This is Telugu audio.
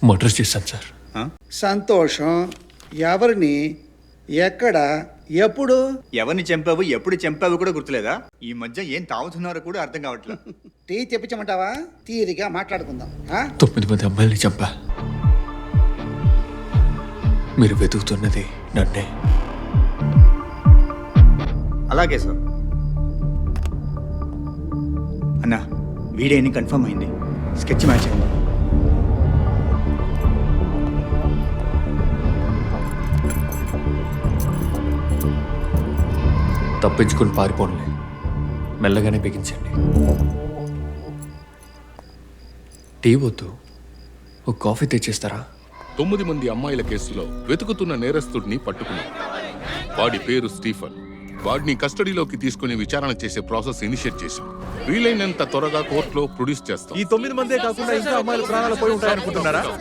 మర్డర్ చేశాను సార్. సంతోషం. ఎవరిని, ఎక్కడ, ఎప్పుడు? ఎవరిని చంపావు, ఎప్పుడు చంపావు కూడా గుర్తులేదా? ఈ మధ్య ఏం తాగుతున్నారో కూడా అర్థం కావట్లేదు. టీ తెప్పించమంటావా? తీరిగా మాట్లాడుకుందాం. 9 మంది అమ్మాయిల్ని చంపా. మీరు వెతుకుతున్నది నన్నే. అలాగే సార్. అన్నా, వీడియోని కన్ఫర్మ్ అయింది. స్కెచ్ మ్యాచ్ అయింది. తప్పించుకొని పారిపోనులే, మెల్లగానే బిగించండి. టీ వద్దు, ఒక కాఫీ తెచ్చేస్తారా? 9 మంది అమ్మాయిల కేసులో వెతుకుతున్న నేరస్తుడిని పట్టుకున్నాం. వాడి పేరు స్టీఫన్. వాడిని కస్టడీలోకి తీసుకుని విచారణ చేసే ప్రాసెస్ ఇనిషియేట్ చేశాం. వీలైనంత త్వరగా కోర్టులో ప్రొడ్యూస్ చేస్తాం. ఈ 9 మందే కాకుండా ఇంకా అమ్మాయిల ప్రాణాలు పోయి ఉంటాయనుకుంటున్నారా?